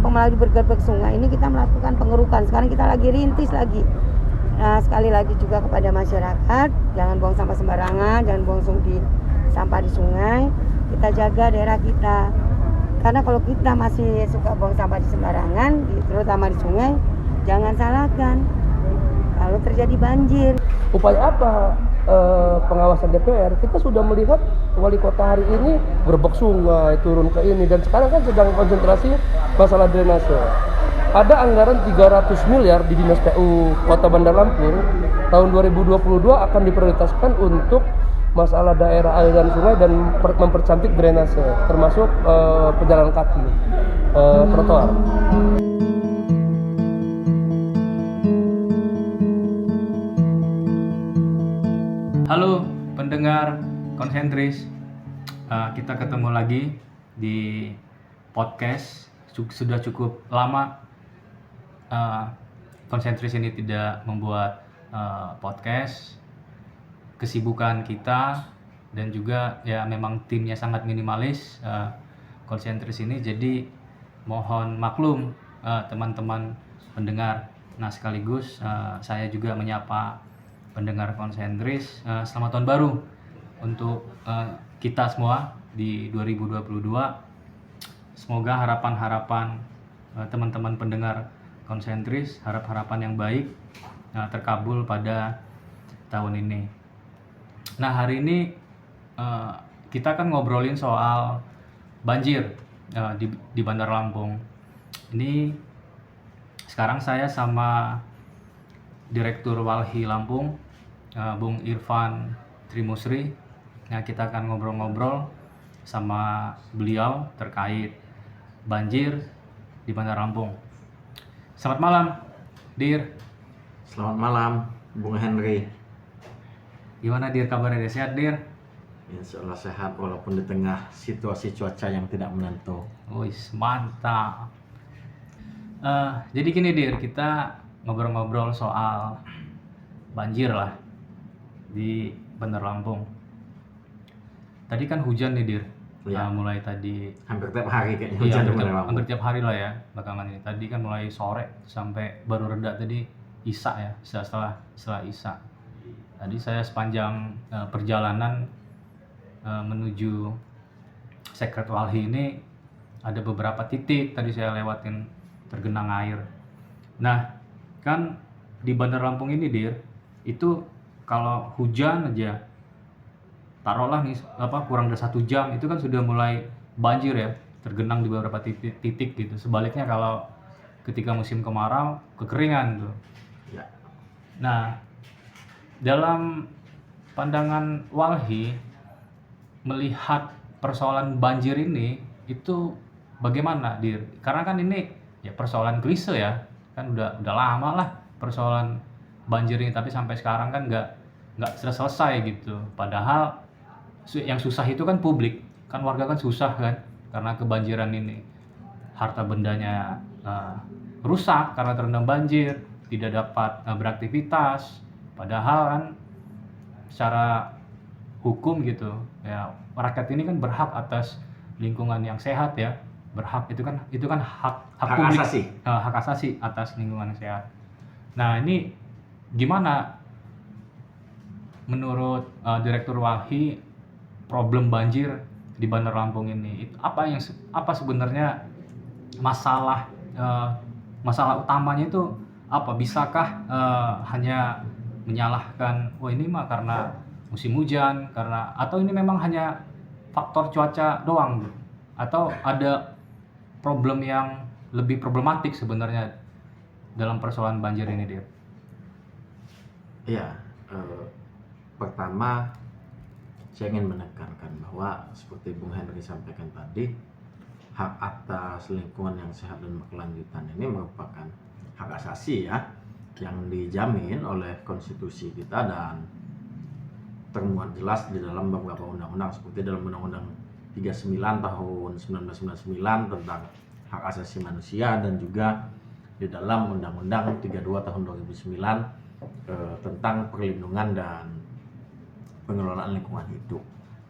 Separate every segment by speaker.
Speaker 1: malah bergerbek sungai ini kita melakukan pengerukan. Sekarang kita lagi rintis lagi. Nah, sekali lagi juga kepada masyarakat, jangan buang sampah sembarangan, jangan buang sampah di sungai. Kita jaga daerah kita. Karena kalau kita masih suka buang sampah di sembarangan, terutama di sungai, jangan salahkan kalau terjadi banjir.
Speaker 2: Upaya apa pengawasan DPR? Kita sudah melihat wali kota hari ini gerbek sungai, turun ke ini, dan sekarang kan sedang konsentrasi masalah drainase. Ada anggaran 300 miliar di Dinas PU Kota Bandar Lampung tahun 2022 akan diprioritaskan untuk masalah daerah aliran sungai dan mempercantik drainase, termasuk pejalan kaki, trotoar.
Speaker 3: Halo pendengar konsentris, kita ketemu lagi di podcast. Sudah cukup lama konsentris ini tidak membuat podcast. Kesibukan kita dan juga ya memang timnya sangat minimalis konsentris ini, jadi mohon maklum teman-teman pendengar. Nah, sekaligus saya juga menyapa pendengar konsentris, selamat tahun baru untuk kita semua di 2022. Semoga harapan-harapan teman-teman pendengar konsentris, harapan yang baik terkabul pada tahun ini. Nah, hari ini kita akan ngobrolin soal banjir di Bandar Lampung. Ini sekarang saya sama Direktur Walhi Lampung, Bung Irfan Trimusri. Nah, kita akan ngobrol-ngobrol sama beliau terkait banjir di Bandar Lampung. Selamat malam, Dir.
Speaker 4: Selamat malam, Bung Henry.
Speaker 3: Gimana, Dir, kabarnya? Sehat, Dir?
Speaker 4: Insya Allah sehat walaupun di tengah situasi cuaca yang tidak menentu.
Speaker 3: Wih, mantap. Jadi gini, Dir, kita ngobrol-ngobrol soal banjir lah di Bandar Lampung. Tadi kan hujan nih, Dir.
Speaker 4: Ya.
Speaker 3: Mulai tadi
Speaker 4: Hampir tiap hari kayaknya
Speaker 3: iya,
Speaker 4: hujan di Bandar Lampung.
Speaker 3: hampir tiap hari lah ya belakangan ini. Tadi kan mulai sore sampai baru reda tadi Isya ya, setelah Isya. Tadi saya sepanjang perjalanan menuju Sekret Walhi ini ada beberapa titik tadi saya lewatin tergenang air. Nah, kan di Bandar Lampung ini, Dir, itu kalau hujan aja taruhlah nih kurang dari 1 jam itu kan sudah mulai banjir ya, tergenang di beberapa titik gitu. Sebaliknya kalau ketika musim kemarau kekeringan tuh.
Speaker 4: Ya.
Speaker 3: Nah, dalam pandangan Walhi melihat persoalan banjir ini itu bagaimana, Dir? Karena kan ini ya persoalan klise ya, kan udah lama lah persoalan banjir ini, tapi sampai sekarang kan nggak selesai gitu. Padahal yang susah itu kan publik, kan warga kan susah kan karena kebanjiran ini, harta bendanya rusak karena terendam banjir, tidak dapat beraktivitas. Padahal kan secara hukum gitu ya, rakyat ini kan berhak atas lingkungan yang sehat ya, berhak itu kan hak publik,
Speaker 4: asasi.
Speaker 3: Hak asasi atas lingkungan yang sehat. Nah, ini gimana menurut Direktur Walhi problem banjir di Bandar Lampung ini? Apa sebenarnya masalah utamanya itu apa? Bisakah hanya menyalahkan ini mah karena musim hujan, atau ini memang hanya faktor cuaca doang, atau ada problem yang lebih problematik sebenarnya dalam persoalan banjir ini, Dir?
Speaker 4: Iya, pertama saya ingin menekankan bahwa seperti Bung Henry sampaikan tadi, hak atas lingkungan yang sehat dan berkelanjutan ini merupakan hak asasi ya, yang dijamin oleh konstitusi kita dan termuat jelas di dalam beberapa undang-undang, seperti dalam Undang-Undang 39 tahun 1999 tentang hak asasi manusia, dan juga di dalam Undang-Undang 32 tahun 2009 tentang perlindungan dan pengelolaan lingkungan hidup.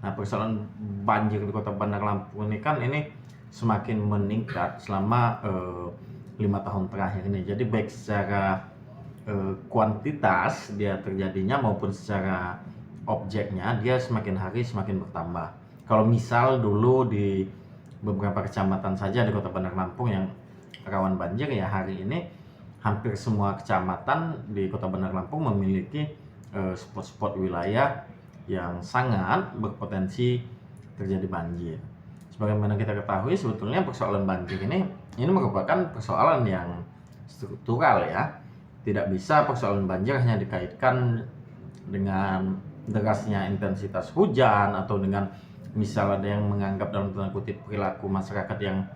Speaker 4: Nah, persoalan banjir di Kota Bandar Lampung ini kan semakin meningkat selama 5 tahun terakhir ini. Jadi baik secara kuantitas dia terjadinya maupun secara objeknya dia semakin hari semakin bertambah. Kalau misal dulu di beberapa kecamatan saja di Kota Bandar Lampung yang rawan banjir, ya hari ini hampir semua kecamatan di Kota Bandar Lampung memiliki spot-spot wilayah yang sangat berpotensi terjadi banjir. Sebagaimana kita ketahui, sebetulnya persoalan banjir ini merupakan persoalan yang struktural ya. Tidak bisa persoalan banjir hanya dikaitkan dengan derasnya intensitas hujan atau dengan misal ada yang menganggap dalam tanda kutip perilaku masyarakat yang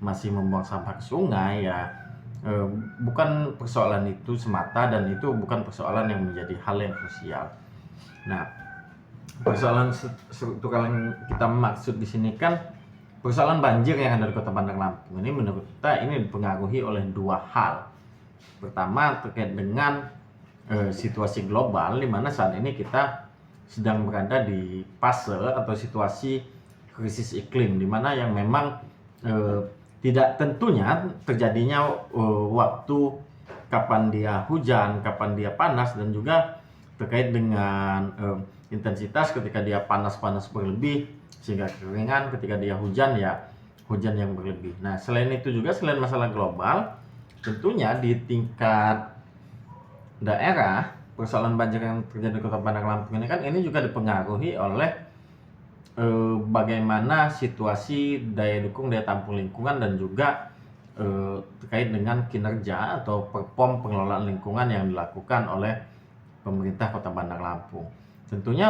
Speaker 4: masih membuang sampah ke sungai ya. Bukan persoalan itu semata, dan itu bukan persoalan yang menjadi hal yang krusial. Nah, persoalan struktural yang kita maksud di sini kan persoalan banjir yang ada di Kota Bandar Lampung ini menurut kita ini dipengaruhi oleh dua hal. Pertama terkait dengan situasi global, di mana saat ini kita sedang berada di fase atau situasi krisis iklim, di mana yang memang tidak tentunya terjadinya waktu kapan dia hujan, kapan dia panas, dan juga terkait dengan intensitas ketika dia panas berlebih sehingga kekeringan, ketika dia hujan ya hujan yang berlebih. Nah, selain itu juga, selain masalah global, tentunya di tingkat daerah persoalan banjir yang terjadi di Kota Bandar Lampung ini kan ini juga dipengaruhi oleh bagaimana situasi daya dukung daya tampung lingkungan dan juga terkait dengan kinerja atau perform pengelolaan lingkungan yang dilakukan oleh pemerintah Kota Bandar Lampung. Tentunya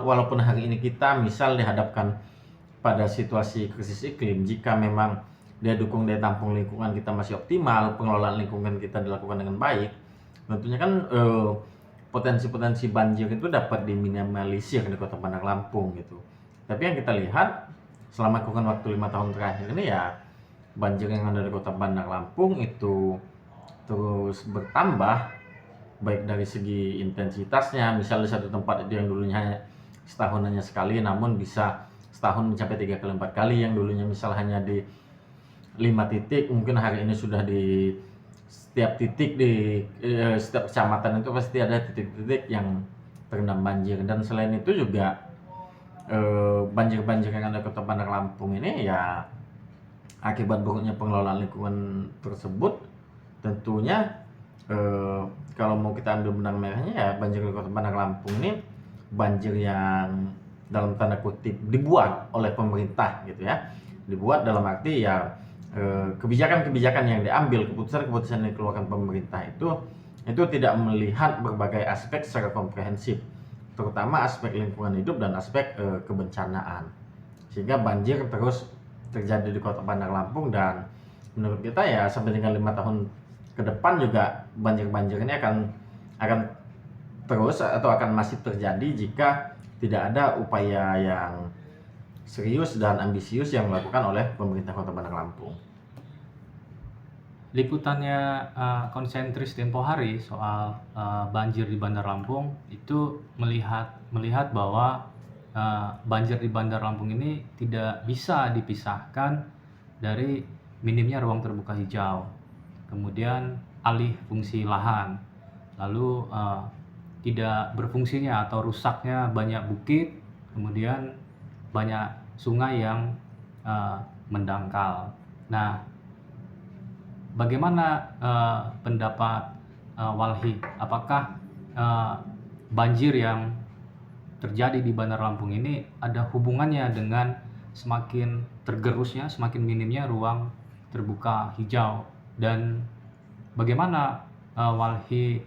Speaker 4: walaupun hari ini kita misal dihadapkan pada situasi krisis iklim, jika memang daya dukung daya tampung lingkungan kita masih optimal, pengelolaan lingkungan kita dilakukan dengan baik, tentunya kan potensi-potensi banjir itu dapat diminimalisir di Kota Bandar Lampung gitu. Tapi yang kita lihat selama kurun waktu 5 tahun terakhir ini ya, banjir yang ada di Kota Bandar Lampung itu terus bertambah, baik dari segi intensitasnya, misal di satu tempat itu yang dulunya setahun hanya sekali, namun bisa setahun mencapai 3 kali 4 kali, yang dulunya misal hanya di 5 titik, mungkin hari ini sudah di setiap titik di setiap kecamatan itu pasti ada titik-titik yang terendam banjir. Dan selain itu juga banjir-banjir yang ada di Kota Bandar Lampung ini ya akibat buruknya pengelolaan lingkungan tersebut, tentunya kalau mau kita ambil benang merahnya ya banjir di Kota Bandar Lampung ini banjir yang dalam tanda kutip dibuat oleh pemerintah gitu ya. Dibuat dalam arti ya kebijakan-kebijakan yang diambil, keputusan-keputusan yang dikeluarkan pemerintah itu tidak melihat berbagai aspek secara komprehensif, terutama aspek lingkungan hidup dan aspek kebencanaan, sehingga banjir terus terjadi di Kota Bandar Lampung. Dan menurut kita ya sampai dengan 5 tahun ke depan juga banjir-banjir ini akan terus atau akan masih terjadi jika tidak ada upaya yang serius dan ambisius yang dilakukan oleh pemerintah Kota Bandar Lampung.
Speaker 3: Liputannya konsentris Tempo Hari soal banjir di Bandar Lampung itu melihat bahwa banjir di Bandar Lampung ini tidak bisa dipisahkan dari minimnya ruang terbuka hijau, kemudian alih fungsi lahan, lalu tidak berfungsinya atau rusaknya banyak bukit, kemudian banyak sungai yang mendangkal. Nah, bagaimana pendapat Walhi? Apakah banjir yang terjadi di Bandar Lampung ini ada hubungannya dengan semakin tergerusnya, semakin minimnya ruang terbuka hijau? Dan bagaimana Walhi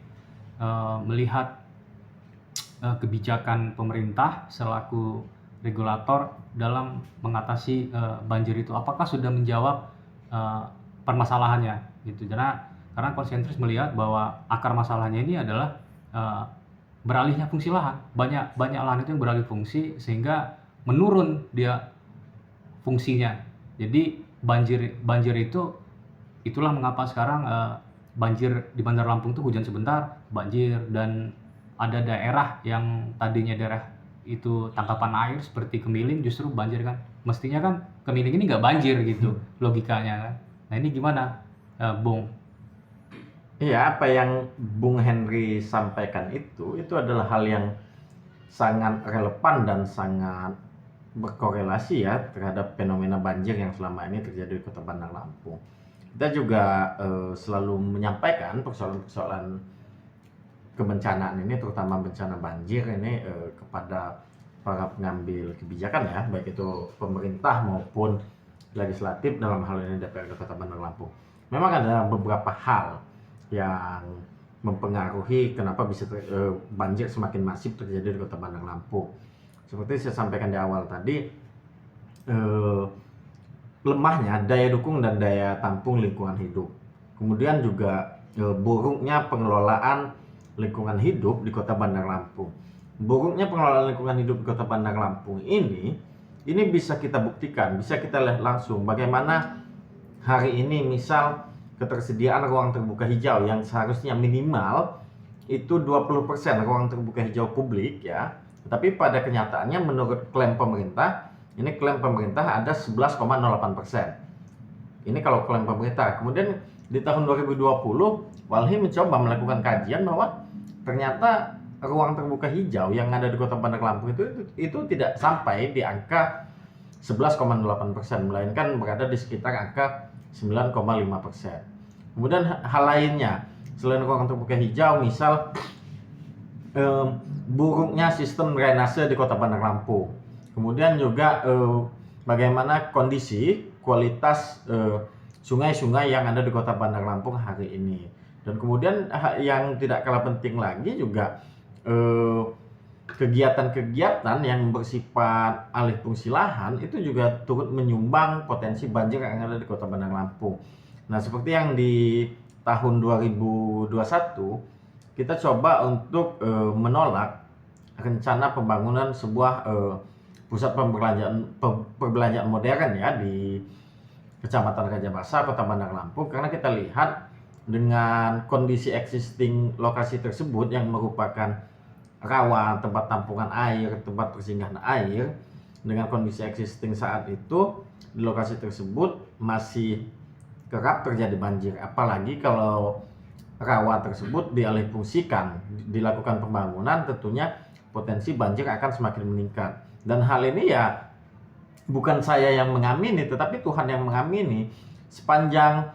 Speaker 3: melihat kebijakan pemerintah selaku regulator dalam mengatasi banjir itu? Apakah sudah menjawab permasalahannya gitu? Karena konsentris melihat bahwa akar masalahnya ini adalah beralihnya fungsi lahan. Banyak lahan itu yang beralih fungsi sehingga menurun dia fungsinya. Jadi banjir itu, itulah mengapa sekarang banjir di Bandar Lampung itu hujan sebentar banjir, dan ada daerah yang tadinya daerah itu tangkapan air seperti Kemiling justru banjir kan. mestinya kan Kemiling ini nggak banjir gitu logikanya kan. Nah ini gimana, Bung?
Speaker 4: Iya, apa yang Bung Henry sampaikan itu adalah hal yang sangat relevan dan sangat berkorelasi ya terhadap fenomena banjir yang selama ini terjadi di Kota Bandar Lampung. Kita juga selalu menyampaikan persoalan-persoalan kebencanaan ini, terutama bencana banjir ini kepada para pengambil kebijakan ya, baik itu pemerintah maupun legislatif, dalam hal ini DPRD Kota Bandar Lampung. Memang ada beberapa hal yang mempengaruhi kenapa bisa banjir semakin masif terjadi di Kota Bandar Lampung. Seperti saya sampaikan di awal tadi, lemahnya daya dukung dan daya tampung lingkungan hidup. Kemudian juga buruknya pengelolaan lingkungan hidup di Kota Bandar Lampung. Buruknya pengelolaan lingkungan hidup di Kota Bandar Lampung ini bisa kita buktikan, bisa kita lihat langsung bagaimana hari ini misal ketersediaan ruang terbuka hijau yang seharusnya minimal itu 20% ruang terbuka hijau publik ya. Tapi pada kenyataannya menurut klaim pemerintah, ini klaim pemerintah ada 11,08%. Ini kalau klaim pemerintah. Kemudian di tahun 2020 Walhi mencoba melakukan kajian bahwa ternyata ruang terbuka hijau yang ada di Kota Bandar Lampung itu tidak sampai di angka 11,8%, melainkan berada di sekitar angka 9,5%. Kemudian hal lainnya selain ruang terbuka hijau, misal buruknya sistem drainase di Kota Bandar Lampung. Kemudian juga bagaimana kondisi kualitas sungai-sungai yang ada di Kota Bandar Lampung hari ini. Dan kemudian yang tidak kalah penting lagi juga kegiatan-kegiatan yang bersifat alih fungsi lahan itu juga turut menyumbang potensi banjir yang ada di Kota Bandar Lampung. Nah, seperti yang di tahun 2021 kita coba untuk menolak rencana pembangunan sebuah pusat perbelanjaan modern ya di Kecamatan Rajabasa, Kota Bandar Lampung, karena kita lihat dengan kondisi existing lokasi tersebut yang merupakan rawa, tempat tampungan air, tempat persinggahan air, dengan kondisi existing saat itu di lokasi tersebut masih kerap terjadi banjir. Apalagi kalau rawa tersebut dialihfungsikan, dilakukan pembangunan, tentunya potensi banjir akan semakin meningkat. Dan hal ini ya bukan saya yang mengamini, tetapi Tuhan yang mengamini. Sepanjang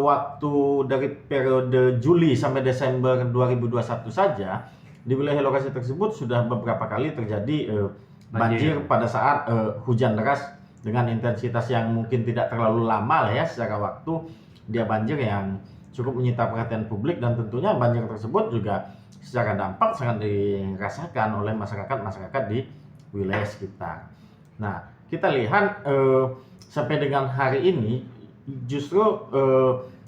Speaker 4: waktu dari periode Juli sampai Desember 2021 saja, di wilayah lokasi tersebut sudah beberapa kali terjadi banjir pada saat hujan deras dengan intensitas yang mungkin tidak terlalu lama lah ya secara waktu. Dia banjir yang cukup menyita perhatian publik, dan tentunya banjir tersebut juga secara dampak sangat dirasakan oleh masyarakat di wilayah sekitar. Nah, kita lihat sampai dengan hari ini justru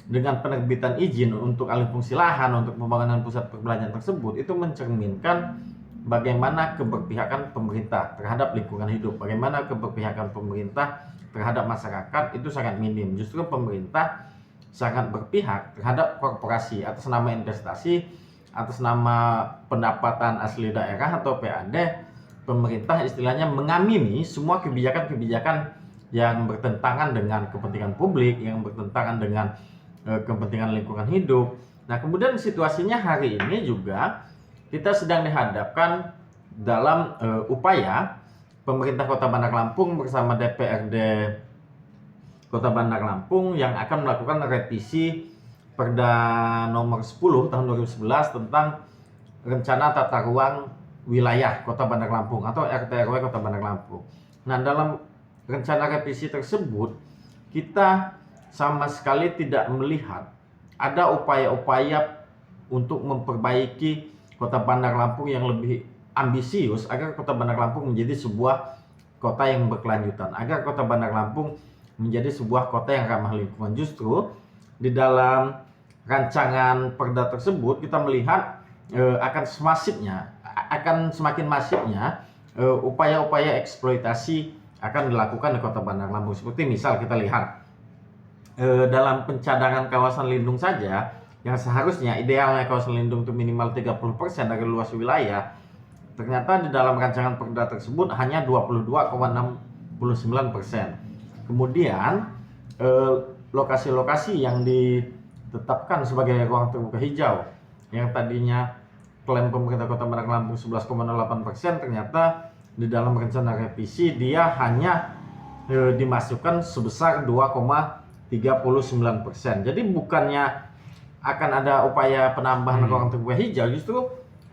Speaker 4: dengan penerbitan izin untuk alih fungsi lahan untuk pembangunan pusat perbelanjaan tersebut itu mencerminkan bagaimana keberpihakan pemerintah terhadap lingkungan hidup, bagaimana keberpihakan pemerintah terhadap masyarakat itu sangat minim. Justru pemerintah sangat berpihak terhadap korporasi atas nama investasi, atas nama pendapatan asli daerah atau PAD. Pemerintah istilahnya mengamini semua kebijakan-kebijakan yang bertentangan dengan kepentingan publik, yang bertentangan dengan kepentingan lingkungan hidup. Nah, kemudian situasinya hari ini juga kita sedang dihadapkan dalam upaya pemerintah Kota Bandar Lampung bersama DPRD Kota Bandar Lampung yang akan melakukan revisi Perda nomor 10 tahun 2011 tentang rencana tata ruang wilayah Kota Bandar Lampung atau RT/RW Kota Bandar Lampung. Nah, dalam rencana revisi tersebut kita sama sekali tidak melihat ada upaya-upaya untuk memperbaiki Kota Bandar Lampung yang lebih ambisius agar Kota Bandar Lampung menjadi sebuah kota yang berkelanjutan, agar Kota Bandar Lampung menjadi sebuah kota yang ramah lingkungan. Justru di dalam rancangan perda tersebut kita melihat akan semakin masifnya upaya-upaya eksploitasi akan dilakukan di Kota Bandar Lampung. Seperti misal kita lihat dalam pencadangan kawasan lindung saja, yang seharusnya idealnya kawasan lindung itu minimal 30% dari luas wilayah, ternyata di dalam rancangan perda tersebut hanya 22,6% Kemudian lokasi-lokasi yang ditetapkan sebagai ruang terbuka hijau yang tadinya klaim pemerintah Kota Bandar Lampung 11,08%, ternyata di dalam rencana revisi dia hanya dimasukkan sebesar 2,39%. Jadi bukannya akan ada upaya penambahan ruang terbuka hijau, justru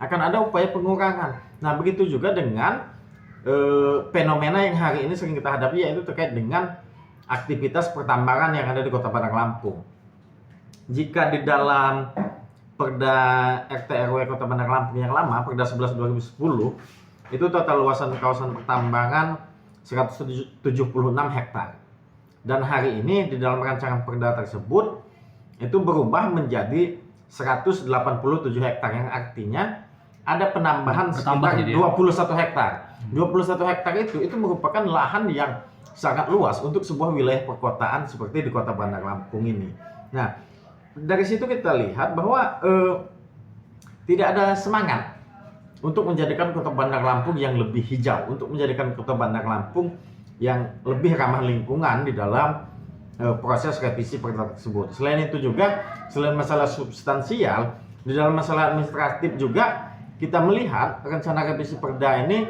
Speaker 4: akan ada upaya pengurangan. Nah, begitu juga dengan fenomena yang hari ini sering kita hadapi, yaitu terkait dengan aktivitas pertambangan yang ada di Kota Bandar Lampung. Jika di dalam Perda RT RW Kota Bandar Lampung yang lama, Perda 11 2010, itu total luasan kawasan pertambangan 176 hektar. Dan hari ini di dalam rancangan perda tersebut itu berubah menjadi 187 hektar, yang artinya ada penambahan sekitar 21 hektar. 21 hektar itu merupakan lahan yang sangat luas untuk sebuah wilayah perkotaan seperti di Kota Bandar Lampung ini. Nah, dari situ kita lihat bahwa tidak ada semangat untuk menjadikan Kota Bandar Lampung yang lebih hijau, untuk menjadikan Kota Bandar Lampung yang lebih ramah lingkungan di dalam proses revisi perda tersebut. Selain itu juga, selain masalah substansial, di dalam masalah administratif juga kita melihat rencana revisi perda ini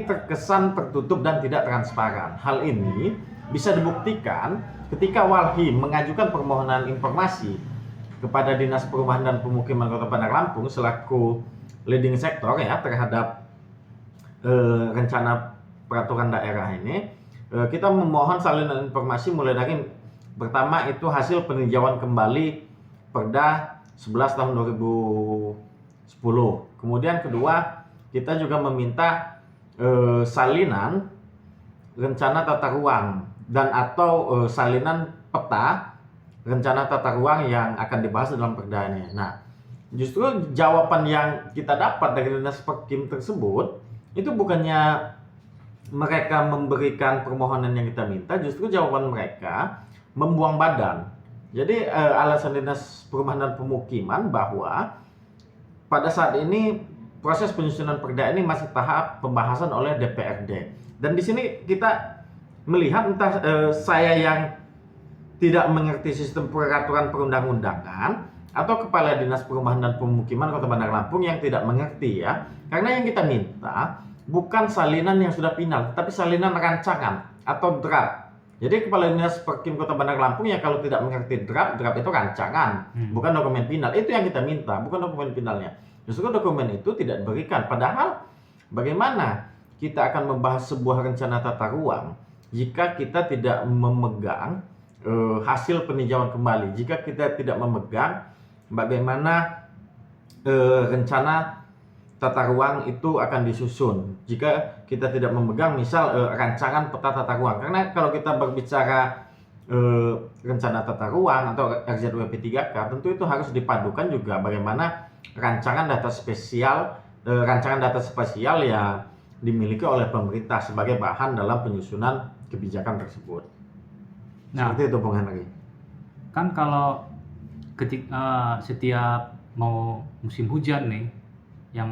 Speaker 4: terkesan tertutup dan tidak transparan. Hal ini bisa dibuktikan ketika Walhi mengajukan permohonan informasi kepada Dinas Perumahan dan Pemukiman Kota Bandar Lampung selaku leading sektor ya terhadap rencana peraturan daerah ini. Kita memohon salinan informasi mulai dari pertama itu hasil peninjauan kembali Perda 11 tahun 2010. Kemudian kedua, kita juga meminta salinan rencana tata ruang dan atau salinan peta rencana tata ruang yang akan dibahas dalam perda ini. Nah, justru jawaban yang kita dapat dari Dinas Perkim tersebut itu bukannya mereka memberikan permohonan yang kita minta, justru jawaban mereka membuang badan. Jadi alasan Dinas Perumahan dan Pemukiman bahwa pada saat ini proses penyusunan perda ini masih tahap pembahasan oleh DPRD. Dan di sini kita melihat entah saya yang tidak mengerti sistem peraturan perundang-undangan atau Kepala Dinas Perumahan dan Pemukiman Kota Bandar Lampung yang tidak mengerti ya. Karena yang kita minta bukan salinan yang sudah final, tapi salinan rancangan atau draft. Jadi Kepala Dinas Perkim Kota Bandar Lampung ya kalau tidak mengerti draft itu rancangan, bukan dokumen final. Itu yang kita minta, bukan dokumen finalnya. Justru dokumen itu tidak diberikan. Padahal bagaimana kita akan membahas sebuah rencana tata ruang jika kita tidak memegang hasil peninjauan kembali, jika kita tidak memegang bagaimana rencana tata ruang itu akan disusun, jika kita tidak memegang misal rancangan peta tata ruang. Karena kalau kita berbicara rencana tata ruang atau RZWP 3K, tentu itu harus dipadukan juga bagaimana rancangan data spesial yang dimiliki oleh pemerintah sebagai bahan dalam penyusunan kebijakan tersebut.
Speaker 3: Nah,
Speaker 4: seperti itu Bung Henry.
Speaker 3: Kan kalau setiap mau musim hujan nih, yang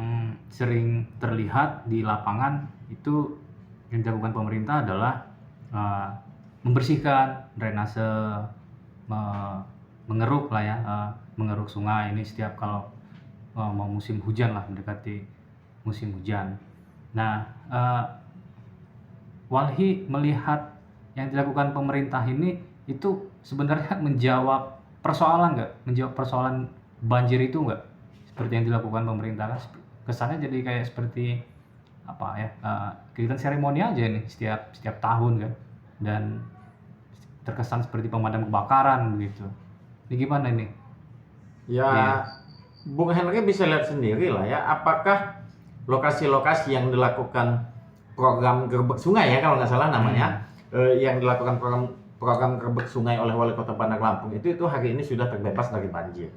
Speaker 3: sering terlihat di lapangan itu yang dilakukan pemerintah adalah membersihkan drainase, mengeruk lah ya, mengeruk sungai ini setiap kalau mau musim hujan lah, mendekati musim hujan. Nah, Walhi melihat yang dilakukan pemerintah ini itu sebenarnya menjawab persoalan nggak? Menjawab persoalan banjir itu nggak? Seperti yang dilakukan pemerintah kan kesannya jadi kayak seperti apa ya, kegiatan seremoni aja nih setiap tahun kan, dan terkesan seperti pemadam kebakaran begitu. Ini gimana ini?
Speaker 4: Ya, Bung Henry bisa lihat sendiri lah ya, apakah lokasi-lokasi yang dilakukan program gerbek sungai ya kalau nggak salah namanya, yang dilakukan program gerbek sungai oleh Wali Kota Bandar Lampung itu hari ini sudah terbebas dari banjir.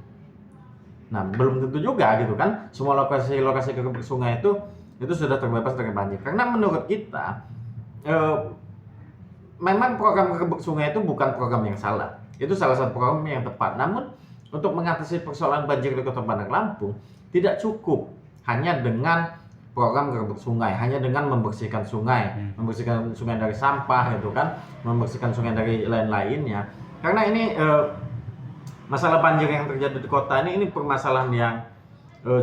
Speaker 4: Nah, belum tentu juga gitu kan, semua lokasi-lokasi gerbek sungai itu sudah terbebas dari banjir. Karena menurut kita memang program gerbek sungai itu bukan program yang salah, itu salah satu program yang tepat. Namun untuk mengatasi persoalan banjir di Kota Bandar Lampung tidak cukup hanya dengan program gerbek sungai hanya dengan membersihkan sungai, membersihkan sungai dari sampah gitu kan, membersihkan sungai dari lain-lainnya. Karena ini masalah banjir yang terjadi di kota ini permasalahan yang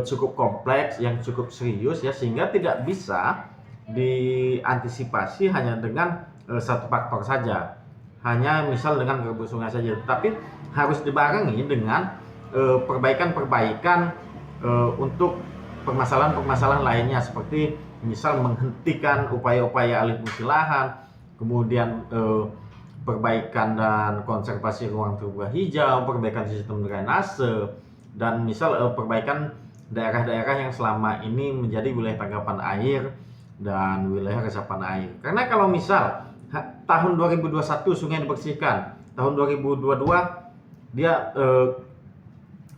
Speaker 4: cukup kompleks, yang cukup serius ya, sehingga tidak bisa diantisipasi hanya dengan satu faktor saja, hanya misal dengan gerbek sungai saja, tapi harus dibarengi dengan perbaikan-perbaikan untuk permasalahan-permasalahan lainnya, seperti misal menghentikan upaya-upaya alih fungsi lahan, kemudian perbaikan dan konservasi ruang terbuka hijau, perbaikan sistem drainase, dan misal perbaikan daerah-daerah yang selama ini menjadi wilayah tangkapan air dan wilayah resapan air. Karena kalau misal tahun 2021 sungai dibersihkan, tahun 2022 dia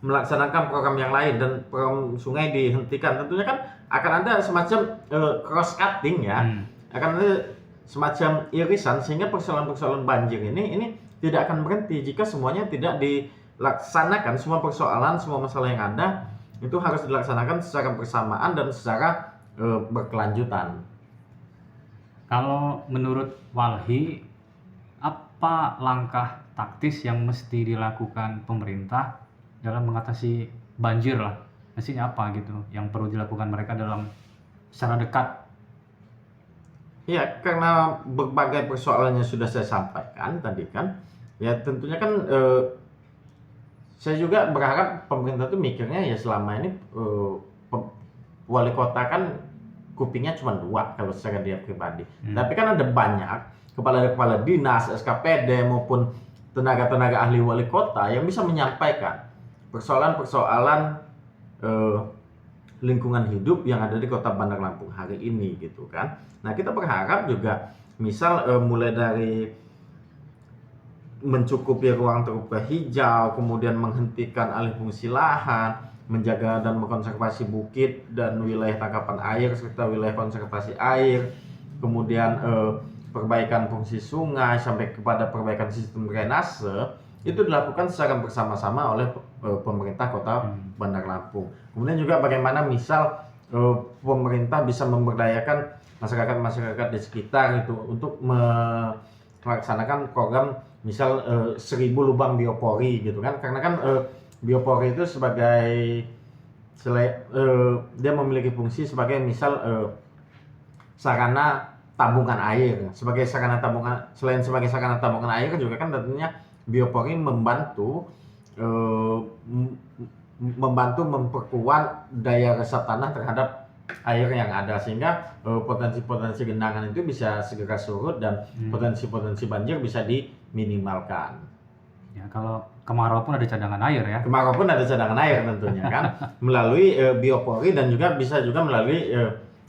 Speaker 4: melaksanakan program yang lain dan program sungai dihentikan, tentunya kan akan ada semacam cross cutting ya, akan ada semacam irisan, sehingga persoalan-persoalan banjir ini tidak akan berhenti jika semuanya tidak dilaksanakan. Semua persoalan, semua masalah yang ada itu harus dilaksanakan secara bersamaan dan secara berkelanjutan.
Speaker 3: Kalau menurut Walhi, apa langkah taktis yang mesti dilakukan pemerintah dalam mengatasi banjir lah? Mestinya apa gitu yang perlu dilakukan mereka dalam secara dekat?
Speaker 4: Ya, karena berbagai persoalannya sudah saya sampaikan tadi kan, ya tentunya kan saya juga berharap pemerintah itu mikirnya ya selama ini wali kota kan kupingnya cuma 2 kalau secara dia pribadi. Tapi kan ada banyak kepala-kepala dinas, SKPD maupun tenaga-tenaga ahli wali kota yang bisa menyampaikan persoalan-persoalan lingkungan hidup yang ada di Kota Bandar Lampung hari ini gitu kan. Nah, kita berharap juga misal mulai dari mencukupi ruang terbuka hijau, kemudian menghentikan alih fungsi lahan, menjaga dan mengkonservasi bukit dan wilayah tangkapan air serta wilayah konservasi air, kemudian perbaikan fungsi sungai sampai kepada perbaikan sistem drainase, itu dilakukan secara bersama-sama oleh pemerintah Kota Bandar Lampung. Kemudian juga bagaimana misal pemerintah bisa memberdayakan masyarakat-masyarakat di sekitar itu untuk melaksanakan program misal 1000 lubang biopori gitu kan, karena kan biopori itu sebagai dia memiliki fungsi sebagai misal sarana tabungan air, sebagai sarana tabungan, selain sebagai sarana tabungan air juga kan tentunya biopori membantu memperkuat daya resap tanah terhadap air yang ada, sehingga potensi-potensi genangan itu bisa segera surut dan potensi-potensi banjir bisa diminimalkan.
Speaker 3: Ya, kalau kemarau pun ada cadangan air ya.
Speaker 4: Kemarau pun ada cadangan air tentunya kan, melalui biopori dan juga bisa juga melalui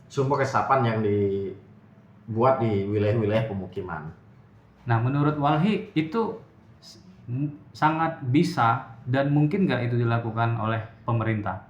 Speaker 4: sumber resapan yang dibuat di wilayah-wilayah pemukiman.
Speaker 3: Nah, menurut Walhi itu sangat bisa dan mungkin nggak itu dilakukan oleh pemerintah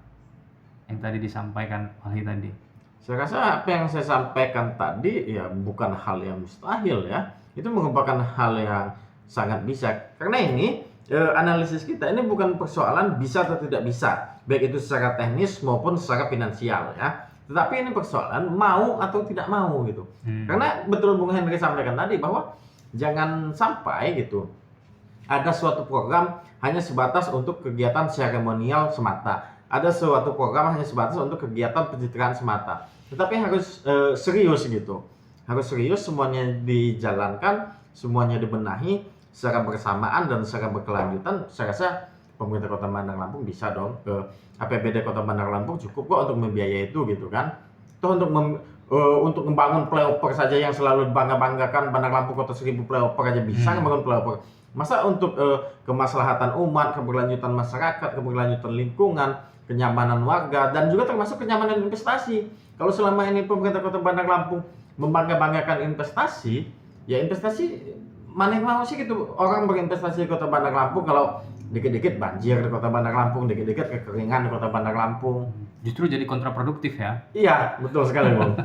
Speaker 3: yang tadi disampaikan Walhi tadi?
Speaker 4: Saya rasa apa yang saya sampaikan tadi ya bukan hal yang mustahil ya, itu merupakan hal yang sangat bisa. Karena ini analisis kita ini bukan persoalan bisa atau tidak bisa, baik itu secara teknis maupun secara finansial ya, tetapi ini persoalan mau atau tidak mau gitu. Karena betul Bung Henry sampaikan tadi bahwa jangan sampai gitu ada suatu program hanya sebatas untuk kegiatan seremonial semata, ada suatu program hanya sebatas untuk kegiatan pencitraan semata, tetapi harus serius gitu, harus serius, semuanya dijalankan, semuanya dibenahi secara bersamaan dan secara berkelanjutan. Saya rasa pemerintah Kota Bandar Lampung bisa dong, APBD Kota Bandar Lampung cukup kok untuk membiayai itu gitu kan. Toh untuk membangun flyover saja yang selalu dibangga-banggakan, Bandar Lampung Kota 1000 flyover aja bisa membangun flyover. Masa untuk kemaslahatan umat, keberlanjutan masyarakat, keberlanjutan lingkungan, kenyamanan warga, dan juga termasuk kenyamanan investasi. Kalau selama ini pemerintah Kota Bandar Lampung membangga-banggakan investasi, ya investasi mana yang mau sih gitu orang berinvestasi di Kota Bandar Lampung kalau dikit-dikit banjir di Kota Bandar Lampung, dikit-dikit kekeringan di Kota Bandar Lampung.
Speaker 3: Justru jadi kontraproduktif ya?
Speaker 4: Iya, betul sekali Bung.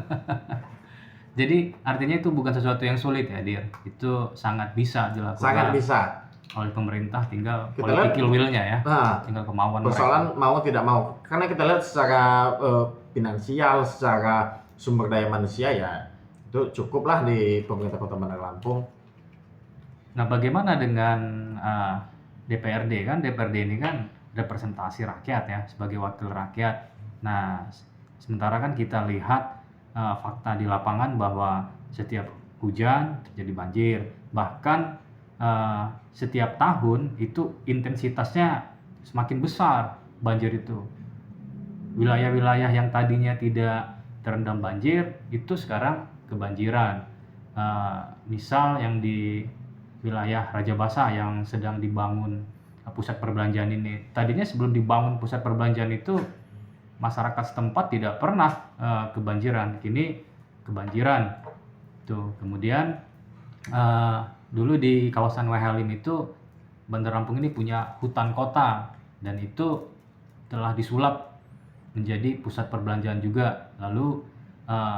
Speaker 3: Jadi artinya itu bukan sesuatu yang sulit ya, Dir. Itu sangat bisa dilakukan.
Speaker 4: Sangat bisa.
Speaker 3: Oleh pemerintah, tinggal
Speaker 4: Kita
Speaker 3: political will-nya ya.
Speaker 4: Nah,
Speaker 3: tinggal kemauan
Speaker 4: persoalan
Speaker 3: mereka.
Speaker 4: mau tidak mau. Karena kita lihat secara finansial, secara sumber daya manusia ya itu cukuplah di pemerintah Kota Bandar Lampung.
Speaker 3: Nah, bagaimana dengan DPRD? Kan DPRD ini kan representasi rakyat ya, sebagai wakil rakyat. Nah, sementara kan kita lihat fakta di lapangan bahwa setiap hujan terjadi banjir, bahkan setiap tahun itu intensitasnya semakin besar banjir itu. Wilayah-wilayah yang tadinya tidak terendam banjir itu sekarang kebanjiran. Misal yang di wilayah Raja Basa yang sedang dibangun pusat perbelanjaan ini. Tadinya sebelum dibangun pusat perbelanjaan itu masyarakat setempat tidak pernah kebanjiran. Kini kebanjiran. Tuh. Kemudian dulu di kawasan Wehalim itu Bandar Lampung ini punya hutan kota dan itu telah disulap menjadi pusat perbelanjaan juga. Lalu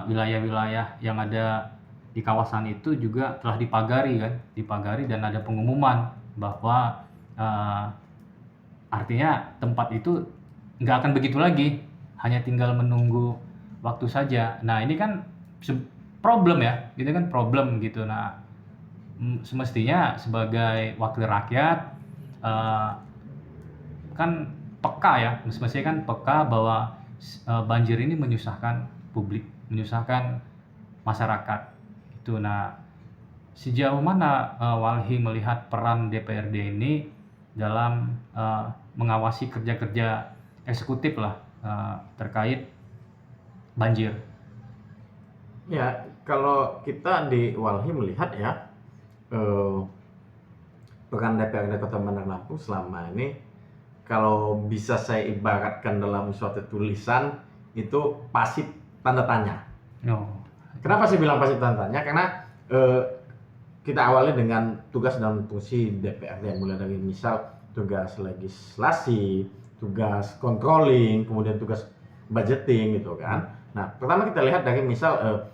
Speaker 3: wilayah-wilayah yang ada di kawasan itu juga telah dipagari dan ada pengumuman bahwa artinya tempat itu nggak akan begitu lagi, hanya tinggal menunggu waktu saja. Nah ini kan problem ya, gitu kan problem gitu. Nah semestinya sebagai wakil rakyat kan peka ya, semestinya kan peka bahwa banjir ini menyusahkan publik, menyusahkan masyarakat itu. Nah, sejauh mana Walhi melihat peran DPRD ini dalam mengawasi kerja-kerja eksekutif lah terkait banjir?
Speaker 4: Ya, kalau kita di Walhi melihat ya peran DPRD Kota Bandar Lampung selama ini, kalau bisa saya ibaratkan dalam suatu tulisan itu pasif tanda tanya.
Speaker 3: Oh.
Speaker 4: Kenapa saya bilang pasif tanda tanya? Karena kita awali dengan tugas dan fungsi DPRD yang mulai dari misal tugas legislasi, tugas controlling, kemudian tugas budgeting gitu kan. Nah, pertama kita lihat dari misal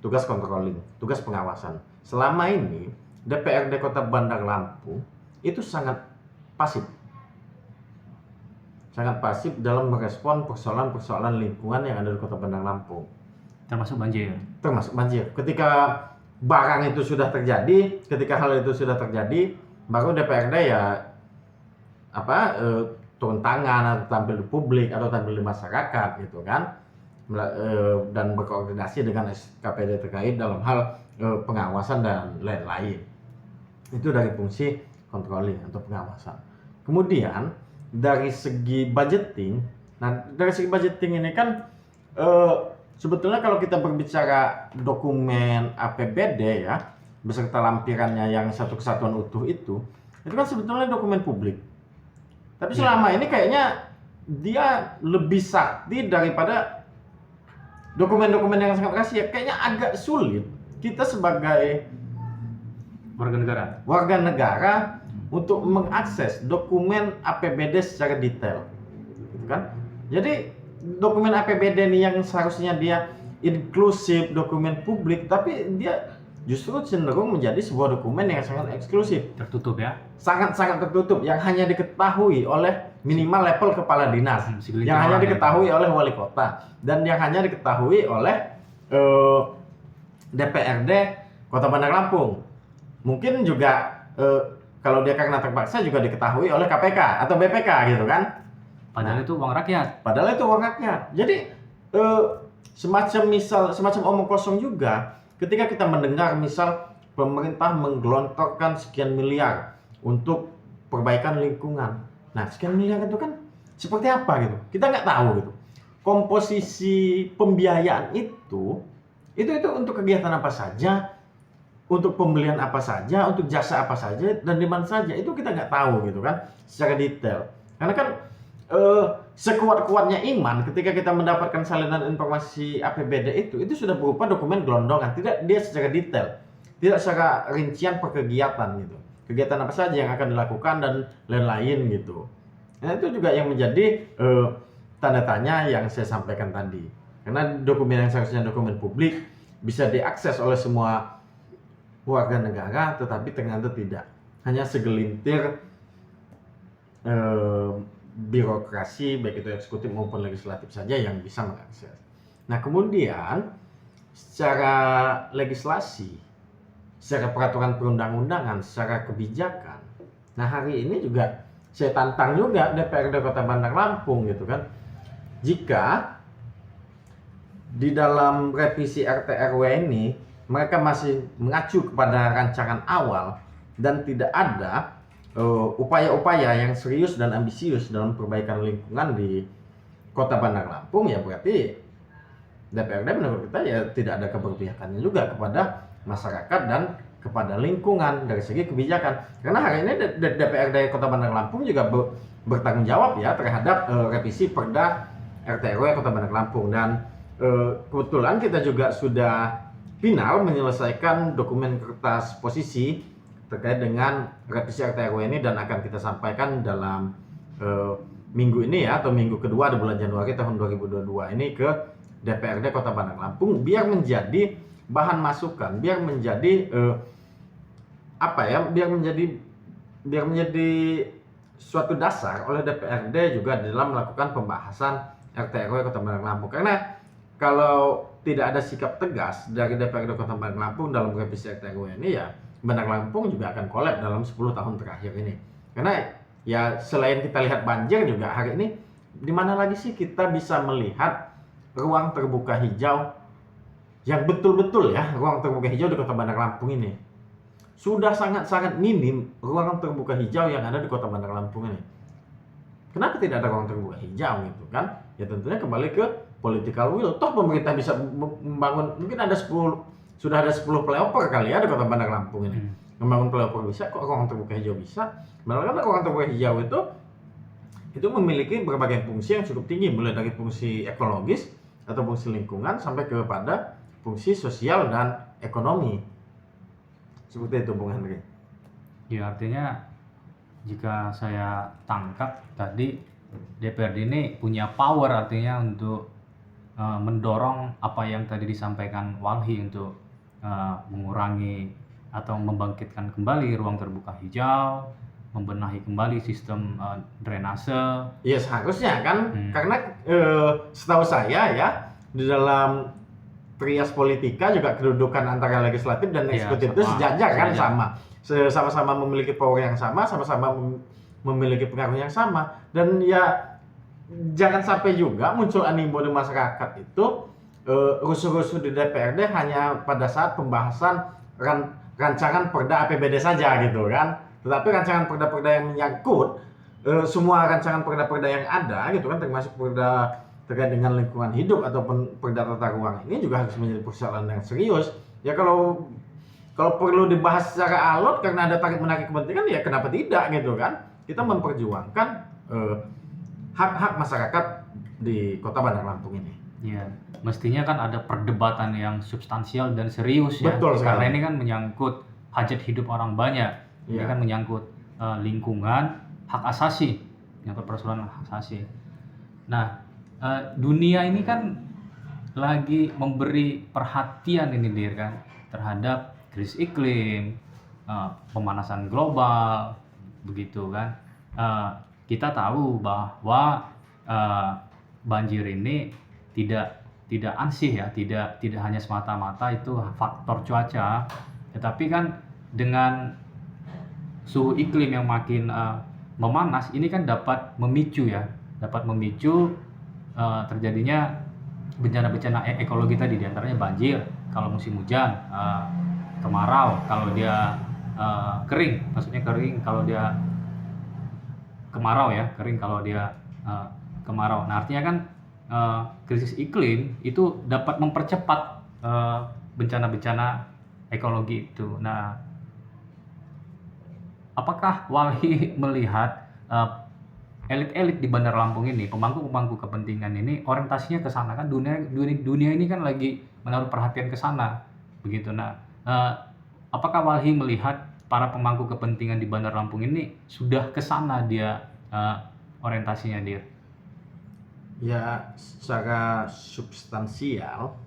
Speaker 4: tugas controlling, tugas pengawasan. Selama ini DPRD Kota Bandar Lampung itu sangat pasif. Sangat pasif dalam merespon persoalan-persoalan lingkungan yang ada di Kota Bandar Lampung.
Speaker 3: Termasuk banjir.
Speaker 4: Termasuk banjir. Ketika barang itu sudah terjadi, ketika hal itu sudah terjadi, baru DPRD ya turun tangan atau tampil di publik atau tampil di masyarakat gitu kan, dan berkoordinasi dengan SKPD terkait dalam hal pengawasan dan lain-lain. Itu dari fungsi controlling atau pengawasan. Kemudian dari segi budgeting, nah dari segi budgeting ini kan sebetulnya kalau kita berbicara dokumen APBD ya beserta lampirannya yang satu kesatuan utuh itu kan sebetulnya dokumen publik. Tapi selama ini kayaknya dia lebih sakti daripada dokumen-dokumen yang sangat rahasia. Kayaknya agak sulit kita sebagai warga negara untuk mengakses dokumen APBD secara detail, gitu kan? Jadi dokumen APBD ini yang seharusnya dia inklusif, dokumen publik, tapi dia justru cenderung menjadi sebuah dokumen yang sangat eksklusif,
Speaker 3: tertutup ya,
Speaker 4: sangat-sangat tertutup, yang hanya diketahui oleh minimal level kepala dinas, yang hanya diketahui oleh wali kota, dan yang hanya diketahui oleh DPRD Kota Bandar Lampung. Mungkin juga kalau dia karena terpaksa juga diketahui oleh KPK atau BPK gitu kan.
Speaker 3: Padahal itu uang rakyat.
Speaker 4: Padahal itu uang rakyat. Jadi semacam omong kosong juga ketika kita mendengar misal pemerintah menggelontorkan sekian miliar untuk perbaikan lingkungan. Nah, sekian miliar itu kan seperti apa gitu? Kita nggak tahu gitu. Komposisi pembiayaan itu untuk kegiatan apa saja, untuk pembelian apa saja, untuk jasa apa saja, dan di mana saja, itu kita nggak tahu gitu kan secara detail. Karena kan sekuat-kuatnya iman ketika kita mendapatkan salinan informasi APBD itu sudah berupa dokumen gelondongan, tidak dia secara detail, tidak secara rincian per kegiatan gitu, kegiatan apa saja yang akan dilakukan dan lain-lain gitu. Nah itu juga yang menjadi tanda tanya yang saya sampaikan tadi, karena dokumen yang seharusnya dokumen publik bisa diakses oleh semua warga negara, tetapi ternyata tidak, hanya segelintir birokrasi baik itu eksekutif maupun legislatif saja yang bisa mengakses. Nah kemudian secara legislasi, secara peraturan perundang-undangan, secara kebijakan, nah hari ini juga saya tantang juga DPRD Kota Bandar Lampung gitu kan, jika di dalam revisi RT/RW ini mereka masih mengacu kepada rancangan awal dan tidak ada upaya-upaya yang serius dan ambisius dalam perbaikan lingkungan di Kota Bandar Lampung, ya berarti DPRD menurut kita ya tidak ada keberpihakannya juga kepada masyarakat dan kepada lingkungan dari segi kebijakan. Karena hari ini DPRD Kota Bandar Lampung juga bertanggung jawab ya terhadap revisi Perda RT/RW Kota Bandar Lampung, dan kebetulan kita juga sudah final menyelesaikan dokumen kertas posisi terkait dengan revisi RT/RW ini dan akan kita sampaikan dalam minggu ini ya, atau minggu kedua di bulan Januari tahun 2022 ini ke DPRD Kota Bandar Lampung biar menjadi bahan masukan, biar menjadi biar menjadi suatu dasar oleh DPRD juga dalam melakukan pembahasan RT/RW Kota Bandar Lampung. Karena kalau tidak ada sikap tegas dari DPRD Kota Bandar Lampung dalam revisi RT/RW ini, ya Bandar Lampung juga akan kolab dalam 10 tahun terakhir ini. Karena ya selain kita lihat banjir juga hari ini, di mana lagi sih kita bisa melihat ruang terbuka hijau yang betul-betul ya, ruang terbuka hijau di Kota Bandar Lampung ini. Sudah sangat-sangat minim ruang terbuka hijau yang ada di Kota Bandar Lampung ini. Kenapa tidak ada ruang terbuka hijau gitu kan? Ya tentunya kembali ke political will. Toh pemerintah bisa membangun, mungkin ada 10, sudah ada 10 flyover kali ya di Kota Bandar Lampung ini. Membangun flyover bisa, kok ruang terbuka hijau bisa? Padahal kan ruang terbuka hijau itu memiliki berbagai fungsi yang cukup tinggi, mulai dari fungsi ekologis atau fungsi lingkungan sampai kepada fungsi sosial dan ekonomi. Seperti itu Bung Henry.
Speaker 3: Ya artinya jika saya tangkap tadi, DPRD ini punya power artinya untuk mendorong apa yang tadi disampaikan Walhi untuk mengurangi atau membangkitkan kembali ruang terbuka hijau, membenahi kembali sistem drainase.
Speaker 4: Ya seharusnya kan, karena setahu saya ya di dalam trias politika juga kedudukan antara legislatif dan eksekutif itu sejajar kan, sama-sama memiliki power yang sama-sama memiliki pengaruh yang sama, dan ya jangan sampai juga muncul animo di masyarakat itu rusuh-rusuh di DPRD hanya pada saat pembahasan rancangan Perda APBD saja gitu kan. Tetapi rancangan perda-perda yang menyangkut semua rancangan perda-perda yang ada gitu kan, termasuk perda terkait dengan lingkungan hidup ataupun perda tata ruang ini juga harus menjadi persoalan yang serius. Ya kalau perlu dibahas secara alot karena ada tarik menarik kepentingan, ya kenapa tidak gitu kan? Kita memperjuangkan hak-hak masyarakat di Kota Bandar Lampung ini.
Speaker 3: Ya, mestinya kan ada perdebatan yang substansial dan serius ya.
Speaker 4: Betul sekali.
Speaker 3: Karena ini kan menyangkut hajat hidup orang banyak. Ini kan menyangkut lingkungan, hak asasi, menyangkut persoalan hak asasi. Nah, dunia ini kan lagi memberi perhatian ini Dir kan terhadap krisis iklim, pemanasan global, begitu kan. Kita tahu bahwa banjir ini tidak ansih ya, tidak hanya semata-mata itu faktor cuaca, tetapi kan dengan suhu iklim yang makin memanas ini kan dapat memicu terjadinya bencana-bencana ekologi tadi, diantaranya banjir kalau musim hujan, kemarau kalau dia kering, maksudnya kering kalau dia kemarau ya, kering kalau dia kemarau. Nah artinya kan krisis iklim itu dapat mempercepat bencana-bencana ekologi itu. Nah, apakah Walhi melihat elit-elit di Bandar Lampung ini, pemangku-pemangku kepentingan ini orientasinya ke sana kan? Dunia ini kan lagi menaruh perhatian ke sana, begitu. Nah, apakah Walhi melihat para pemangku kepentingan di Bandar Lampung ini sudah ke sana dia orientasinya dia?
Speaker 4: Ya, secara substansial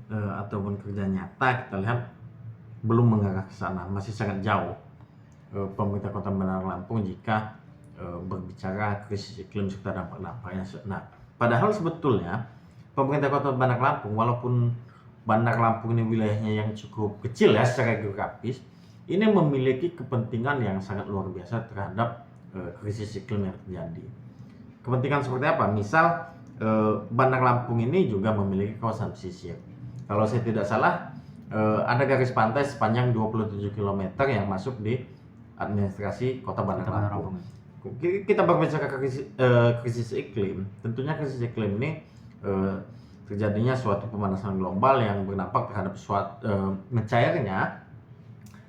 Speaker 4: ataupun kerja nyata kita lihat belum mengarah ke sana, masih sangat jauh pemerintah Kota Bandar Lampung jika berbicara krisis iklim serta dampak-dampaknya. Nah, padahal sebetulnya pemerintah Kota Bandar Lampung, walaupun Bandar Lampung ini wilayahnya yang cukup kecil ya secara geografis, ini memiliki kepentingan yang sangat luar biasa terhadap krisis iklim yang terjadi. Kepentingan seperti apa? Misal Bandar Lampung ini juga memiliki kawasan pesisir. Kalau saya tidak salah, ada garis pantai sepanjang 27 km yang masuk di administrasi Kota Bandar Lampung. Kita berbicara krisis iklim, tentunya krisis iklim ini terjadinya suatu pemanasan global yang berdampak terhadap mencairnya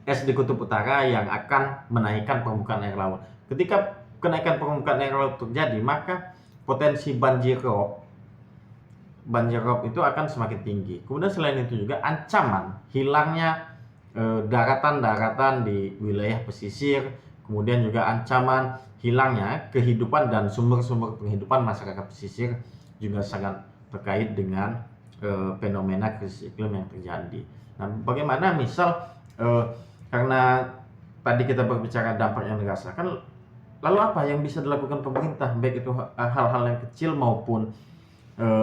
Speaker 4: es di kutub utara yang akan menaikkan permukaan air laut. Ketika kenaikan permukaan air laut terjadi, maka potensi banjir rob itu akan semakin tinggi. Kemudian selain itu juga ancaman hilangnya daratan-daratan di wilayah pesisir, kemudian juga ancaman hilangnya kehidupan dan sumber-sumber penghidupan masyarakat pesisir juga sangat terkait dengan fenomena krisis iklim yang terjadi. Nah, bagaimana misal karena tadi kita berbicara dampak yang dirasakan, lalu apa yang bisa dilakukan pemerintah, baik itu hal-hal yang kecil maupun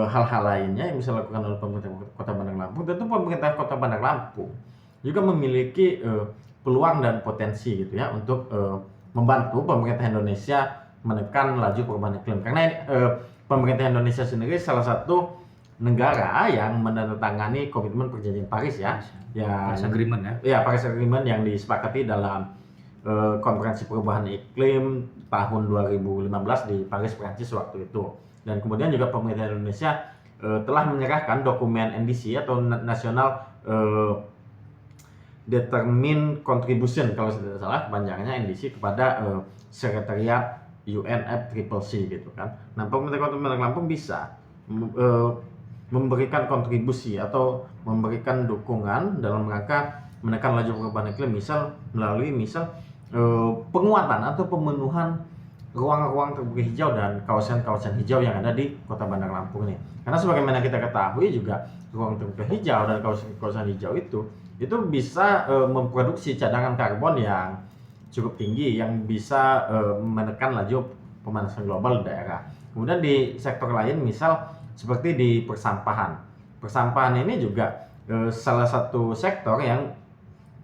Speaker 4: hal-hal lainnya yang bisa dilakukan oleh pemerintah Kota Bandar Lampung? Tentu pemerintah Kota Bandar Lampung juga memiliki peluang dan potensi gitu ya untuk membantu pemerintah Indonesia menekan laju perubahan iklim, karena pemerintah Indonesia sendiri salah satu negara yang menandatangani komitmen perjanjian Paris ya,
Speaker 3: Paris Agreement ya.
Speaker 4: Ya, Paris Agreement yang disepakati dalam konferensi perubahan iklim tahun 2015 di Paris, Prancis waktu itu. Dan kemudian juga pemerintah Indonesia telah menyerahkan dokumen NDC atau National Determined Contribution kalau tidak salah kepanjangannya NDC kepada Sekretariat UNFCCC gitu kan. Nah, pemerintah Kota Bandar Lampung bisa memberikan kontribusi atau memberikan dukungan dalam rangka menekan laju perubahan iklim, melalui penguatan atau pemenuhan ruang-ruang terbuka hijau dan kawasan-kawasan hijau yang ada di Kota Bandar Lampung ini. Karena sebagaimana kita ketahui juga ruang terbuka hijau dan kawasan hijau itu bisa memproduksi cadangan karbon yang cukup tinggi yang bisa menekan laju pemanasan global di daerah. Kemudian di sektor lain, misal seperti di persampahan. Persampahan ini juga salah satu sektor yang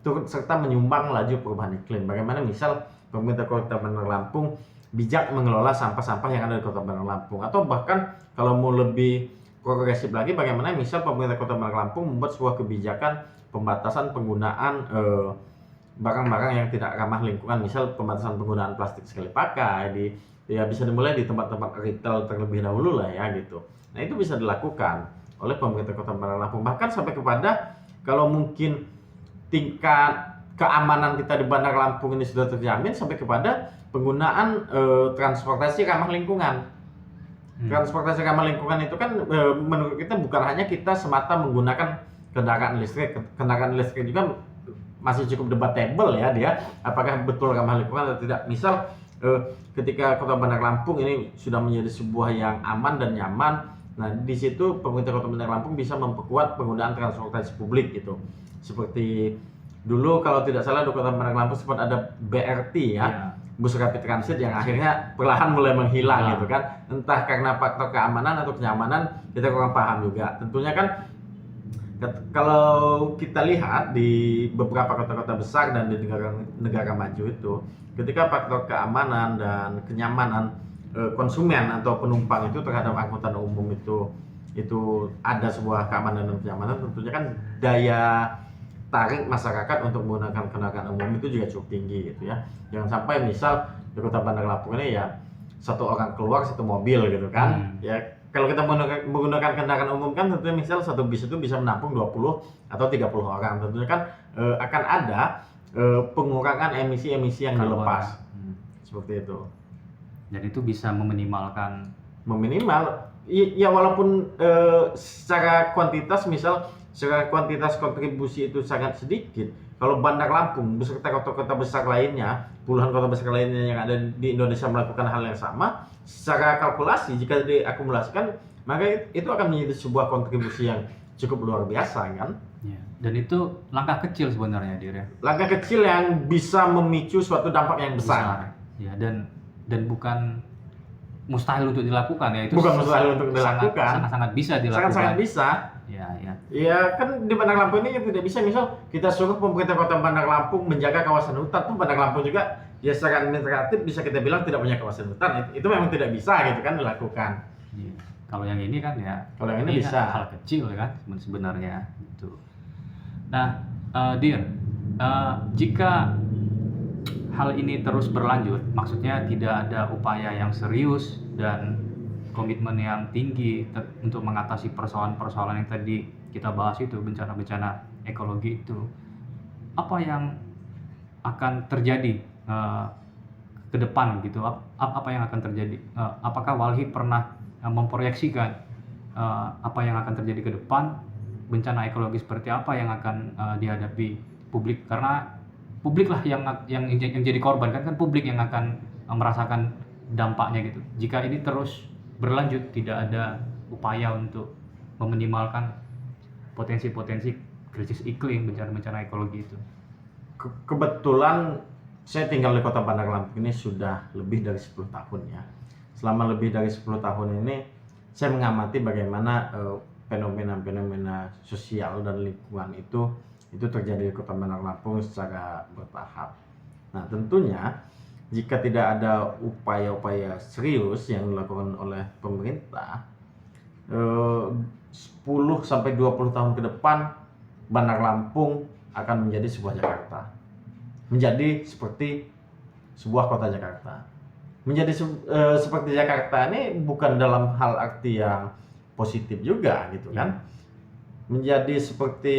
Speaker 4: turut serta menyumbang laju perubahan iklim. Bagaimana misal pemerintah Kota Bandar Lampung bijak mengelola sampah-sampah yang ada di Kota Bandar Lampung, atau bahkan kalau mau lebih progresif lagi, bagaimana misal pemerintah Kota Bandar Lampung membuat sebuah kebijakan pembatasan penggunaan barang-barang yang tidak ramah lingkungan, misal pembatasan penggunaan plastik sekali pakai bisa dimulai di tempat-tempat retail terlebih dahulu lah ya gitu. Nah, itu bisa dilakukan oleh pemerintah Kota Bandar Lampung, bahkan sampai kepada kalau mungkin tingkat keamanan kita di Bandar Lampung ini sudah terjamin sampai kepada penggunaan transportasi ramah lingkungan. Transportasi ramah lingkungan itu kan menurut kita bukan hanya kita semata menggunakan kendaraan listrik. Kendaraan listrik juga masih cukup debatable ya dia apakah betul ramah lingkungan atau tidak. Misal ketika Kota Bandar Lampung ini sudah menjadi sebuah yang aman dan nyaman, nah di situ pemerintah Kota Bandar Lampung bisa memperkuat penggunaan transportasi publik gitu. Seperti dulu kalau tidak salah di Kota Bandar Lampung sempat ada BRT ya, bus rapid transit yang akhirnya perlahan mulai menghilang gitu kan. Entah karena faktor keamanan atau kenyamanan, kita kurang paham juga. Tentunya kan kalau kita lihat di beberapa kota-kota besar dan di negara maju itu, ketika faktor keamanan dan kenyamanan konsumen atau penumpang itu terhadap angkutan umum itu ada sebuah keamanan dan kenyamanan, tentunya kan daya tarik masyarakat untuk menggunakan kendaraan umum itu juga cukup tinggi gitu ya. Jangan sampai misal di Kota Bandar Lampung ini ya satu orang keluar satu mobil gitu kan. Ya kalau kita menggunakan kendaraan umum kan tentunya misal satu bis itu bisa menampung 20 atau 30 orang. Tentunya kan akan ada pengurangan emisi-emisi yang dilepas. Seperti itu.
Speaker 3: Dan itu bisa meminimal
Speaker 4: ya walaupun secara kuantitas kontribusi itu sangat sedikit. Kalau Bandar Lampung beserta kota-kota besar lainnya, puluhan kota besar lainnya yang ada di Indonesia melakukan hal yang sama, secara kalkulasi jika diakumulasikan, maka itu akan menjadi sebuah kontribusi yang cukup luar biasa kan?
Speaker 3: Ya. Dan itu langkah kecil sebenarnya, Dir ya.
Speaker 4: Langkah kecil yang bisa memicu suatu dampak yang besar.
Speaker 3: Ya, dan dan bukan mustahil untuk dilakukan ya, itu
Speaker 4: Bukan mustahil untuk dilakukan.
Speaker 3: sangat bisa dilakukan.
Speaker 4: Sangat-sangat bisa.
Speaker 3: Ya.
Speaker 4: Ya kan di Bandar Lampung ini tidak bisa, misal kita suruh pemerintah Kota Bandar Lampung menjaga kawasan hutan, tuh Bandar Lampung juga ya secara administratif bisa kita bilang tidak punya kawasan hutan, itu memang tidak bisa gitu kan dilakukan.
Speaker 3: Iya. Kalau yang ini kan ya,
Speaker 4: Kalau yang ini bisa.
Speaker 3: hal kecil kan sebenarnya gitu. Nah, Dir, jika hal ini terus berlanjut, maksudnya tidak ada upaya yang serius dan komitmen yang tinggi untuk mengatasi persoalan-persoalan yang tadi kita bahas itu, bencana-bencana ekologi itu, apa yang akan terjadi ke depan gitu? Apa yang akan terjadi? Apakah Walhi pernah memproyeksikan apa yang akan terjadi ke depan, bencana ekologi seperti apa yang akan dihadapi publik? Karena publik lah yang jadi korban, kan publik yang akan merasakan dampaknya gitu. Jika ini terus berlanjut, tidak ada upaya untuk meminimalkan potensi-potensi krisis iklim, bencana-bencana ekologi itu.
Speaker 4: Kebetulan saya tinggal di Kota Bandar Lampung ini sudah lebih dari 10 tahun ya. Selama lebih dari 10 tahun ini saya mengamati bagaimana fenomena-fenomena sosial dan lingkungan itu terjadi di Kota Bandar Lampung secara bertahap. Nah, tentunya jika tidak ada upaya-upaya serius yang dilakukan oleh pemerintah, 10 sampai 20 tahun ke depan Bandar Lampung akan menjadi sebuah Jakarta. Menjadi seperti sebuah kota Jakarta. Menjadi seperti Jakarta ini bukan dalam hal arti yang positif juga gitu kan. Menjadi seperti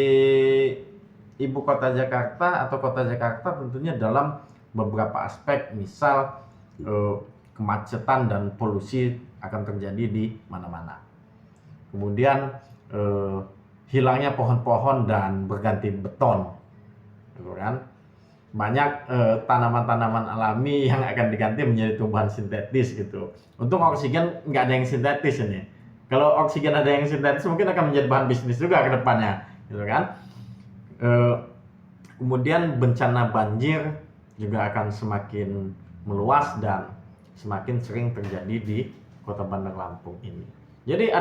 Speaker 4: ibu kota Jakarta atau kota Jakarta tentunya dalam beberapa aspek, misal kemacetan dan polusi akan terjadi di mana-mana. Kemudian hilangnya pohon-pohon dan berganti beton, gitu kan. Banyak tanaman-tanaman alami yang akan diganti menjadi tumbuhan sintetis gitu. Untuk oksigen nggak ada yang sintetis ini. Kalau oksigen ada yang sintetis mungkin akan menjadi bahan bisnis juga ke depannya, gitu kan. Kemudian bencana banjir juga akan semakin meluas dan semakin sering terjadi di Kota Bandar Lampung ini. Jadi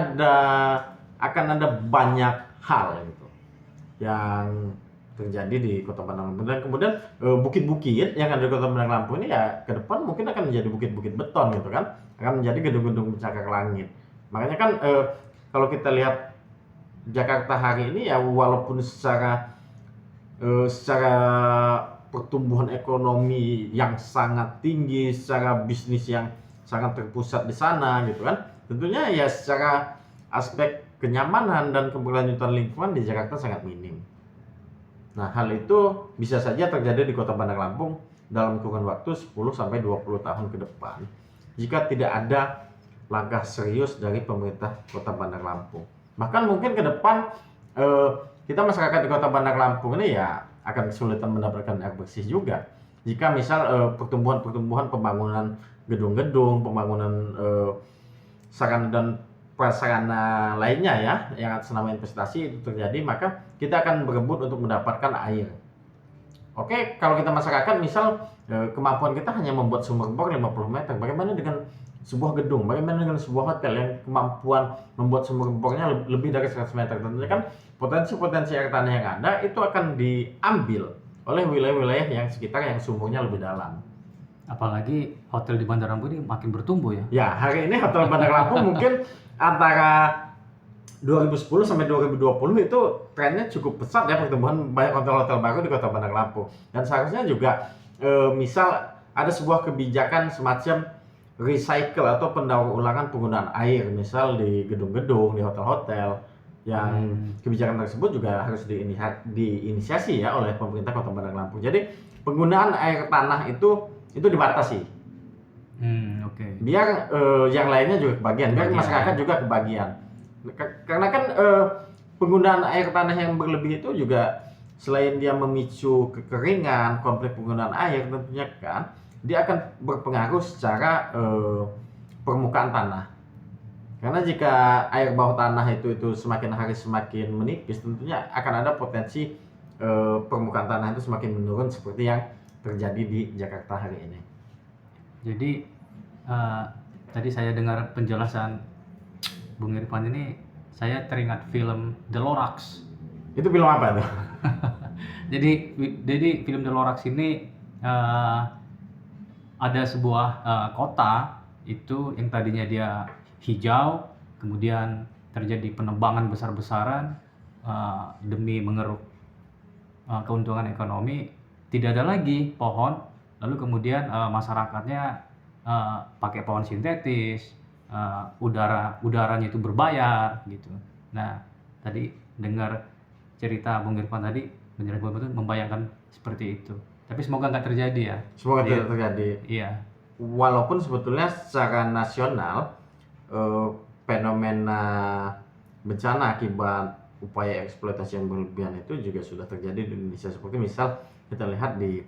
Speaker 4: akan ada banyak hal gitu yang terjadi di Kota Bandar Lampung, dan kemudian bukit-bukit yang ada di Kota Bandar Lampung ini ya ke depan mungkin akan menjadi bukit-bukit beton gitu kan, akan menjadi gedung-gedung pencakar langit. Makanya kan kalau kita lihat Jakarta hari ini ya, walaupun secara pertumbuhan ekonomi yang sangat tinggi, secara bisnis yang sangat terpusat di sana gitu kan, tentunya ya secara aspek kenyamanan dan keberlanjutan lingkungan di Jakarta sangat minim. Nah, hal itu bisa saja terjadi di Kota Bandar Lampung dalam kurun waktu 10 sampai 20 tahun ke depan jika tidak ada langkah serius dari pemerintah Kota Bandar Lampung. Bahkan mungkin ke depan kita masyarakat di Kota Bandar Lampung ini ya akan kesulitan mendapatkan air bersih juga. Jika misal pertumbuhan pembangunan gedung-gedung, pembangunan sarana dan prasarana lainnya ya yang atas nama investasi itu terjadi, maka kita akan berebut untuk mendapatkan air. Oke, kalau kita masyarakat misal kemampuan kita hanya membuat sumber bor 50 meter, bagaimana dengan sebuah gedung, bagaimana dengan sebuah hotel yang kemampuan membuat sumber bornya lebih dari 100 meter? Tentunya kan potensi-potensi air tanah yang ada itu akan diambil oleh wilayah-wilayah yang sekitar yang sumbernya lebih dalam.
Speaker 3: Apalagi hotel di Bandar Lampung ini makin bertumbuh ya.
Speaker 4: Ya, hari ini hotel Bandar Lampung mungkin antara 2010 sampai 2020 itu trennya cukup pesat ya, pertumbuhan banyak hotel-hotel baru di Kota Bandar Lampung. Dan seharusnya juga misal ada sebuah kebijakan semacam recycle atau pendaur ulangan penggunaan air, misal di gedung-gedung, di hotel-hotel, yang kebijakan tersebut juga harus diinisiasi ya oleh pemerintah Kota Bandar Lampung. Jadi penggunaan air tanah itu dibatasi.
Speaker 3: Oke.
Speaker 4: Biar yang lainnya juga kebagian, biar masyarakat juga kebagian. Karena kan penggunaan air tanah yang berlebih itu juga selain dia memicu kekeringan, konflik penggunaan air, tentunya kan dia akan berpengaruh secara permukaan tanah. Karena jika air bawah tanah itu semakin hari semakin menipis, tentunya akan ada potensi permukaan tanah itu semakin menurun seperti yang terjadi di Jakarta hari ini.
Speaker 3: Jadi tadi saya dengar penjelasan Bung Irfan ini, saya teringat film The Lorax.
Speaker 4: Itu film apa tuh?
Speaker 3: Jadi film The Lorax ini ada sebuah kota itu yang tadinya dia hijau, kemudian terjadi penebangan besar-besaran demi mengeruk keuntungan ekonomi, tidak ada lagi pohon, lalu kemudian masyarakatnya pakai pohon sintetis, udaranya itu berbayar gitu. Nah, tadi dengar cerita Bung Irfan tadi, betul membayangkan seperti itu. Tapi semoga nggak terjadi ya.
Speaker 4: Semoga tidak terjadi.
Speaker 3: Iya.
Speaker 4: Walaupun sebetulnya secara nasional fenomena bencana akibat upaya eksploitasi yang berlebihan itu juga sudah terjadi di Indonesia. Seperti misal kita lihat di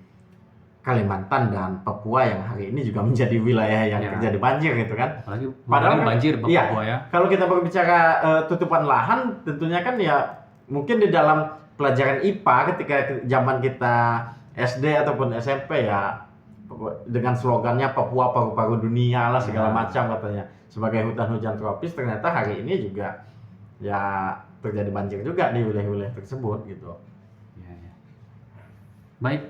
Speaker 4: Kalimantan dan Papua yang hari ini juga menjadi wilayah yang terjadi banjir gitu kan.
Speaker 3: Apalagi
Speaker 4: Padahal
Speaker 3: banjir Papua ya.
Speaker 4: Kalau kita berbicara tutupan lahan, tentunya kan ya mungkin di dalam pelajaran IPA ketika zaman kita SD ataupun SMP ya, dengan slogannya Papua paru-paru dunia lah segala macam katanya, sebagai hutan hujan tropis, ternyata hari ini juga ya terjadi banjir juga di wilayah-wilayah tersebut gitu.
Speaker 3: Ya. Baik,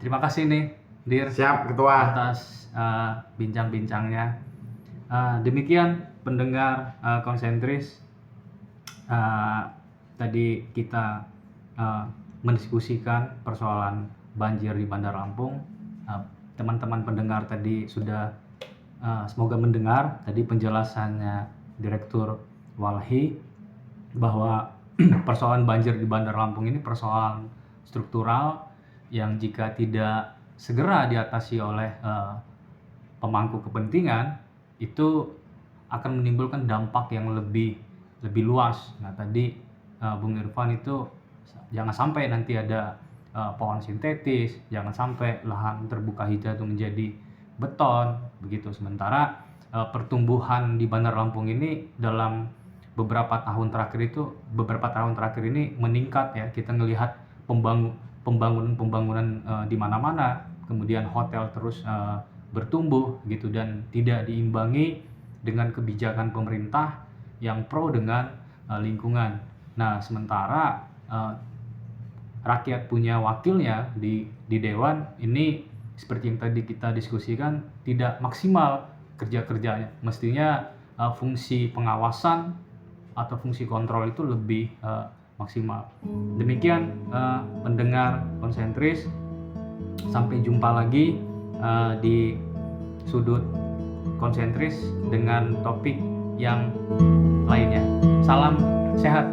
Speaker 3: terima kasih nih Dir.
Speaker 4: Siap Ketua.
Speaker 3: Atas bincang-bincangnya. Demikian pendengar konsentris, tadi kita mendiskusikan persoalan banjir di Bandar Lampung. Teman-teman pendengar tadi sudah semoga mendengar tadi penjelasannya Direktur Walhi bahwa persoalan banjir di Bandar Lampung ini persoalan struktural yang jika tidak segera diatasi oleh pemangku kepentingan itu akan menimbulkan dampak yang lebih luas. Nah, tadi Bung Irfan itu jangan sampai nanti ada pohon sintetis, jangan sampai lahan terbuka hijau itu menjadi beton begitu. Sementara pertumbuhan di Bandar Lampung ini dalam beberapa tahun terakhir ini meningkat ya. Kita melihat pembangunan di mana-mana, kemudian hotel terus bertumbuh gitu dan tidak diimbangi dengan kebijakan pemerintah yang pro dengan lingkungan. Nah, sementara rakyat punya wakilnya di dewan ini, seperti yang tadi kita diskusikan, tidak maksimal kerja-kerjanya. Mestinya fungsi pengawasan atau fungsi kontrol itu lebih maksimal. Demikian pendengar konsentris, sampai jumpa lagi di sudut konsentris dengan topik yang lainnya. Salam sehat.